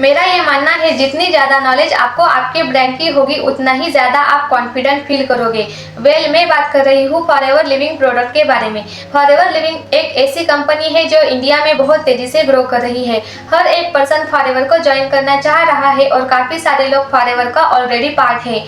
मेरा ये मानना है जितनी ज़्यादा नॉलेज आपको आपके ब्रांड की होगी उतना ही ज़्यादा आप कॉन्फिडेंट फील करोगे। मैं बात कर रही हूँ फॉरएवर लिविंग प्रोडक्ट के बारे में। फॉरएवर लिविंग एक ऐसी कंपनी है जो इंडिया में बहुत तेजी से ग्रो कर रही है। हर एक पर्सन फॉरएवर को ज्वाइन करना चाह रहा है और काफ़ी सारे लोग फॉरएवर का ऑलरेडी पार्ट है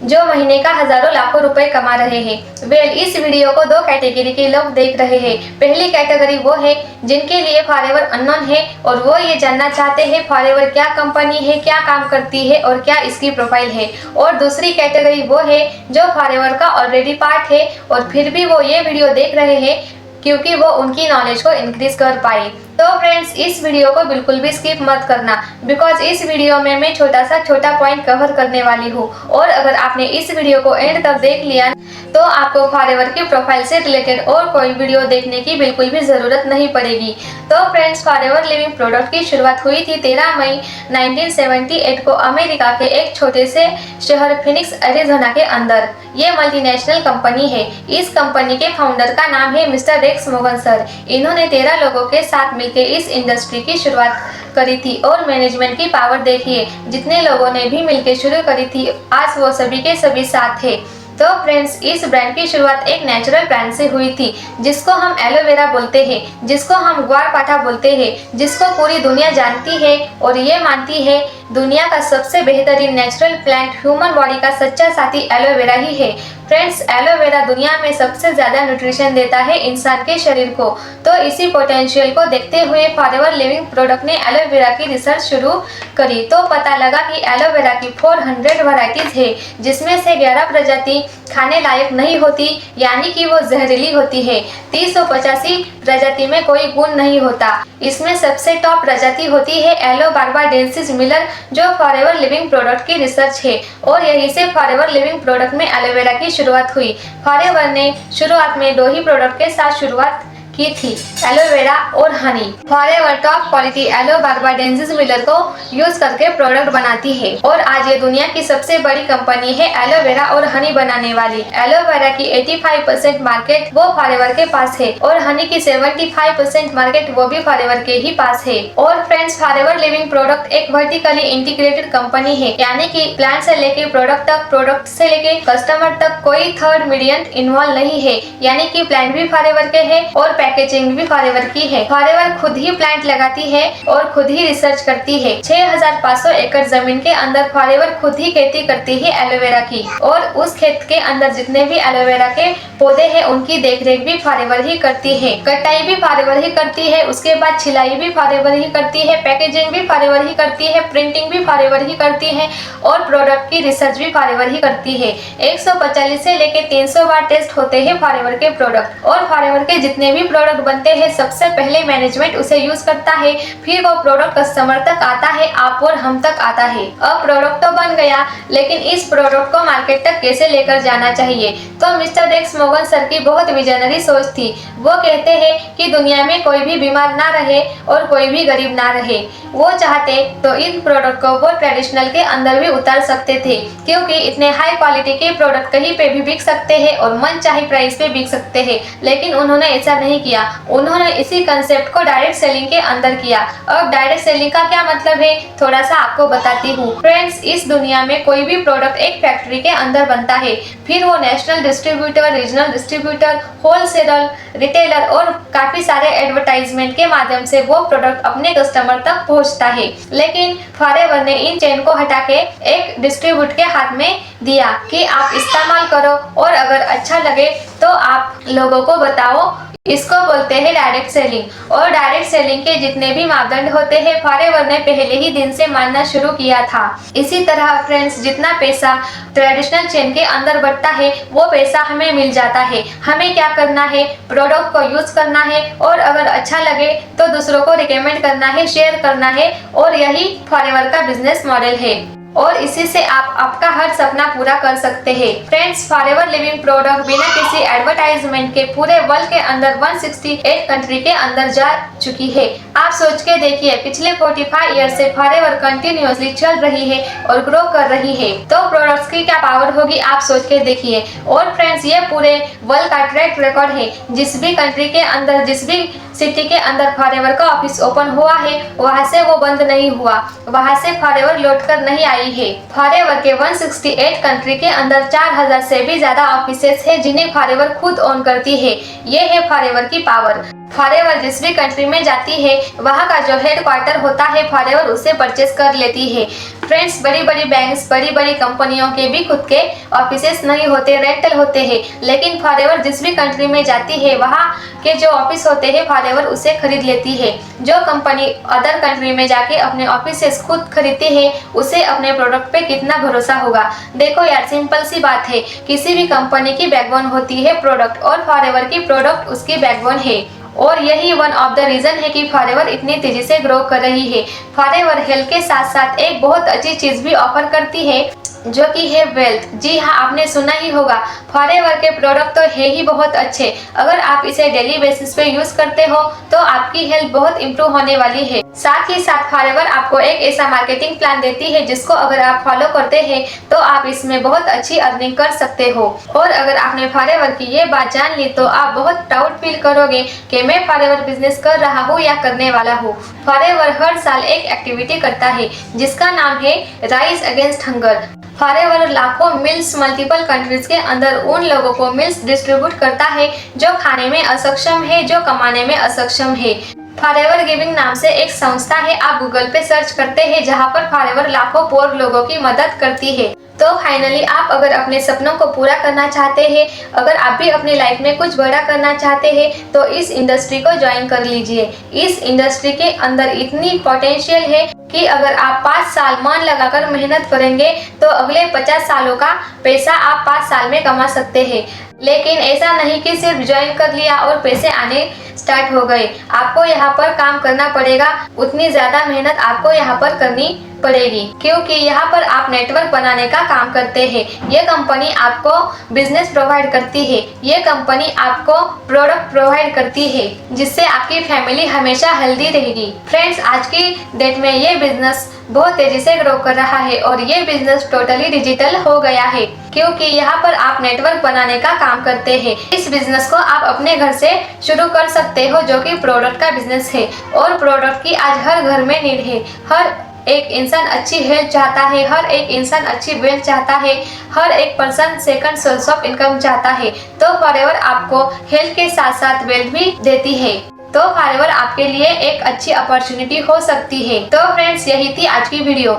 जो महीने का हजारों लाखों रुपए कमा रहे हैं। इस वीडियो को दो कैटेगरी के लोग देख रहे हैं। पहली कैटेगरी वो है जिनके लिए फॉरएवर अननोन है और वो ये जानना चाहते हैं फॉरएवर क्या कंपनी है, क्या काम करती है और क्या इसकी प्रोफाइल है। और दूसरी कैटेगरी वो है जो फॉरएवर का ऑलरेडी पार्ट है और फिर भी वो ये वीडियो देख रहे हैं क्योंकि वो उनकी नॉलेज को इंक्रीज कर पाए। तो फ्रेंड्स, इस वीडियो को बिल्कुल भी स्किप मत करना बिकॉज इस वीडियो में मैं छोटा पॉइंट कवर करने वाली हूँ और अगर आपने इस वीडियो को एंड तक देख लिया तो आपको फॉरएवर की प्रोफाइल से रिलेटेड और कोई वीडियो देखने की बिल्कुल भी ज़रूरत नहीं पड़ेगी। तो फ्रेंड्स, फॉरएवर लिविंग प्रोडक्ट की शुरुआत हुई थी 13 मई 1978 को अमेरिका के एक छोटे से शहर फिनिक्स एरिज़ोना के अंदर। ये मल्टीनेशनल कंपनी है। इस कंपनी के फाउंडर का नाम है मिस्टर रेक्स मोगन सर। इन्होंने 13 लोगों के साथ मिलकर इस इंडस्ट्री की शुरुआत करी थी और मैनेजमेंट की पावर देखिए, जितने लोगों ने भी मिलकर शुरू करी थी आज वो सभी के सभी साथ थे। तो फ्रेंड्स, इस ब्रांड की शुरुआत एक नेचुरल प्लांट से हुई थी जिसको हम एलोवेरा बोलते हैं, जिसको हम ग्वारपाठा बोलते हैं, जिसको पूरी दुनिया जानती है और ये मानती है दुनिया का सबसे बेहतरीन नेचुरल प्लांट ह्यूमन बॉडी का सच्चा साथी एलोवेरा ही है। फ्रेंड्स, एलोवेरा दुनिया में सबसे ज़्यादा न्यूट्रिशन देता है इंसान के शरीर को। तो इसी पोटेंशियल को देखते हुए फॉरएवर लिविंग प्रोडक्ट ने एलोवेरा की रिसर्च शुरू करी तो पता लगा कि एलोवेरा की 400 वैरायटीज है जिसमें से 11 प्रजाति खाने लायक नहीं होती यानी कि वो जहरीली होती है। 385 प्रजाति में कोई गुण नहीं होता। इसमें सबसे टॉप प्रजाति होती है एलो बार्बाडेंसिस मिलर जो फॉरएवर लिविंग प्रोडक्ट की रिसर्च है और यहीं से फॉरएवर लिविंग प्रोडक्ट में एलोवेरा की शुरुआत हुई। फॉरएवर ने शुरुआत में 2 ही प्रोडक्ट के साथ शुरुआत की थी, एलोवेरा और Honey. Forever top quality yellow barbadensis Miller को यूज करके प्रोडक्ट बनाती है और आज ये दुनिया की सबसे बड़ी कंपनी है एलोवेरा और हनी बनाने वाली। एलोवेरा की 85% मार्केट वो फॉरएवर के पास है और हनी की 75% मार्केट वो भी फॉरएवर के ही पास है। और फ्रेंड्स, फॉरएवर लिविंग प्रोडक्ट एक वर्टिकली इंटीग्रेटेड कंपनी है यानी कि प्लांट से लेके प्रोडक्ट तक, प्रोडक्ट से लेके कस्टमर तक कोई थर्ड मीडियम इन्वॉल्व नहीं है यानी कि प्लांट भी फॉरएवर के है और पैकेजिंग भी फॉरएवर की है। फॉरएवर खुद ही प्लांट लगाती है और खुद ही रिसर्च करती है। 6500 एकड़ जमीन के अंदर फॉरएवर खुद ही खेती करती है एलोवेरा की और उस खेत के अंदर जितने भी एलोवेरा के पौधे हैं उनकी देखरेख भी फॉरएवर ही करती है, कटाई भी फॉरएवर ही करती है, उसके बाद छिलाई भी फॉरएवर ही करती है, पैकेजिंग भी फॉरएवर ही करती है, प्रिंटिंग भी फॉरएवर ही करती है और प्रोडक्ट की रिसर्च भी फॉरएवर ही करती है। 145 से लेकर 300 बार टेस्ट होते हैं फॉरएवर के प्रोडक्ट और फॉरएवर के जितने भी प्रोडक्ट बनते हैं सबसे पहले मैनेजमेंट उसे यूज करता है, फिर वो प्रोडक्ट कस्टमर तक आता है, आप और हम तक आता है। अब प्रोडक्ट तो बन गया लेकिन इस प्रोडक्ट को मार्केट तक कैसे लेकर जाना चाहिए। तो मिस्टर रेक्स मोगन सर की बहुत विजनरी सोच थी। वो कहते हैं कि दुनिया में कोई भी बीमार ना रहे और कोई भी गरीब ना रहे। वो चाहते तो इन प्रोडक्ट को वो ट्रेडिशनल के अंदर भी उतार सकते थे क्योंकि इतने हाई क्वालिटी के प्रोडक्ट कहीं पे भी बिक सकते हैं और मन चाहे प्राइस पे बिक सकते हैं, लेकिन उन्होंने ऐसा नहीं किया। उन्होंने इसी कंसेप्ट को डायरेक्ट सेलिंग के अंदर किया। अब डायरेक्ट सेलिंग का क्या मतलब है थोड़ा सा आपको बताती हूँ। फ्रेंड्स, इस दुनिया में कोई भी प्रोडक्ट एक फैक्ट्री के अंदर बनता है, फिर वो national distributor, regional distributor, wholesaler, retailer और काफी सारे एडवर्टाइजमेंट के माध्यम से वो प्रोडक्ट अपने कस्टमर तक पहुंचता है। लेकिन फॉरएवर ने इन चेन को हटा के एक डिस्ट्रीब्यूट के हाथ में दिया कि आप इस्तेमाल करो और अगर अच्छा लगे तो आप लोगों को बताओ। इसको बोलते हैं डायरेक्ट सेलिंग और डायरेक्ट सेलिंग के जितने भी मापदंड होते हैं फॉरएवर ने पहले ही दिन से मानना शुरू किया था। इसी तरह फ्रेंड्स, जितना पैसा ट्रेडिशनल चेन के अंदर बढ़ता है वो पैसा हमें मिल जाता है। हमें क्या करना है, प्रोडक्ट को यूज करना है और अगर अच्छा लगे तो दूसरों को रिकमेंड करना है, शेयर करना है और यही फॉरएवर का बिजनेस मॉडल है और इसी से आप आपका हर सपना पूरा कर सकते हैं। फ्रेंड्स, फॉरएवर लिविंग प्रोडक्ट बिना किसी एडवर्टाइजमेंट के पूरे वर्ल्ड के अंदर 168 कंट्री के अंदर जा चुकी है। आप सोच के देखिए, पिछले 45 ईयर से फॉरएवर कंटिन्यूअसली चल रही है और ग्रो कर रही है, तो प्रोडक्ट्स की क्या पावर होगी आप सोच के देखिए। और फ्रेंड्स, ये पूरे वर्ल्ड का ट्रैक रिकॉर्ड है। जिस भी कंट्री के अंदर, जिस भी सिटी के अंदर फॉरएवर का ऑफिस ओपन हुआ है वहाँ से वो बंद नहीं हुआ, वहाँ से फॉरएवर लौटकर नहीं आई है। फॉरएवर के 168 कंट्री के अंदर 4000 से भी ज्यादा ऑफिसेस है जिन्हें फॉरएवर खुद ओन करती है। ये है फॉरएवर की पावर। फॉरएवर जिस भी कंट्री में जाती है वहाँ का जो हेड क्वार्टर होता है फॉरएवर उसे परचेस कर लेती है। फ्रेंड्स, बड़ी बड़ी बैंक्स, बड़ी बड़ी कंपनियों के भी खुद के ऑफिसेस नहीं होते, रेंटल होते हैं, लेकिन फॉरएवर जिस भी कंट्री में जाती है वहाँ के जो ऑफिस होते हैं फॉरएवर उसे खरीद लेती है। जो कंपनी अदर कंट्री में जाके अपने ऑफिसेस खुद खरीदती है उसे अपने प्रोडक्ट पे कितना भरोसा होगा। देखो यार, सिंपल सी बात है, किसी भी कंपनी की बैकबोन होती है प्रोडक्ट और फॉरएवर की प्रोडक्ट उसकी बैकबोन है और यही वन ऑफ द रीजन है कि फॉरएवर इतनी तेजी से ग्रो कर रही है। फॉरएवर हेल्थ के साथ साथ एक बहुत अच्छी चीज भी ऑफर करती है जो कि है वेल्थ। जी हाँ, आपने सुना ही होगा, फॉरएवर के प्रोडक्ट तो है ही बहुत अच्छे। अगर आप इसे डेली बेसिस पे यूज करते हो तो आपकी हेल्थ बहुत इम्प्रूव होने वाली है। साथ ही साथ फॉरएवर आपको एक ऐसा मार्केटिंग प्लान देती है जिसको अगर आप फॉलो करते हैं तो आप इसमें बहुत अच्छी अर्निंग कर सकते हो। और अगर आपने फॉरएवर की ये बात जान ली तो आप बहुत प्राउड फील करोगे कि मैं फॉरएवर बिजनेस कर रहा हूँ या करने वाला हूँ। फॉरएवर हर साल एक एक्टिविटी करता है जिसका नाम है राइज अगेंस्ट हंगर। फॉरएवर लाखों मील्स मल्टीपल कंट्रीज के अंदर उन लोगों को मील्स डिस्ट्रीब्यूट करता है जो खाने में असक्षम है, जो कमाने में असक्षम है। फॉरएवर गिविंग नाम से एक संस्था है, आप गूगल पे सर्च करते हैं जहां पर फॉरएवर लाखों पोर लोगों की मदद करती है। तो फाइनली आप अगर अपने सपनों को पूरा करना चाहते हैं, अगर आप भी अपनी लाइफ में कुछ बड़ा करना चाहते हैं तो इस इंडस्ट्री को ज्वाइन कर लीजिए। इस इंडस्ट्री के अंदर इतनी पोटेंशियल है कि अगर आप 5 साल मन लगाकर मेहनत करेंगे तो अगले 50 सालों का पैसा आप 5 साल में कमा सकते हैं। लेकिन ऐसा नहीं कि सिर्फ ज्वाइन कर लिया और पैसे आने स्टार्ट हो गए। आपको यहाँ पर काम करना पड़ेगा, उतनी ज्यादा मेहनत आपको यहाँ पर करनी पड़ेगी क्योंकि यहाँ पर आप नेटवर्क बनाने का काम करते हैं। ये कंपनी आपको बिजनेस प्रोवाइड करती है, ये कंपनी आपको प्रोडक्ट प्रोवाइड करती है जिससे आपकी फैमिली हमेशा हेल्दी रहेगी। फ्रेंड्स, आज की डेट में ये बिजनेस बहुत तेजी से ग्रो कर रहा है और ये बिजनेस टोटली डिजिटल हो गया है क्योंकि यहाँ पर आप नेटवर्क बनाने का काम करते हैं। इस बिजनेस को आप अपने घर से शुरू कर सकते हो जो कि प्रोडक्ट का बिजनेस है और प्रोडक्ट की आज हर घर में नीड है। हर एक इंसान अच्छी हेल्थ चाहता है, हर एक इंसान अच्छी वेल्थ चाहता है, हर एक person second source of income चाहता है। तो फॉरएवर आपको हेल्थ के साथ साथ वेल्थ भी देती है, तो फॉरएवर आपके लिए एक अच्छी अपॉर्चुनिटी हो सकती है। तो फ्रेंड्स, यही थी आज की वीडियो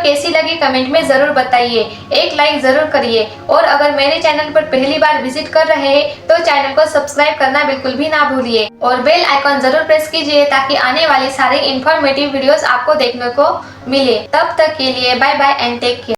कैसी लगी कमेंट में जरूर बताइए, एक लाइक जरूर करिए और अगर मेरे चैनल पर पहली बार विजिट कर रहे हैं तो चैनल को सब्सक्राइब करना बिल्कुल भी ना भूलिए और बेल आइकॉन जरूर प्रेस कीजिए ताकि आने वाली सारी इंफॉर्मेटिव वीडियोस आपको देखने को मिले। तब तक के लिए bye bye and take care.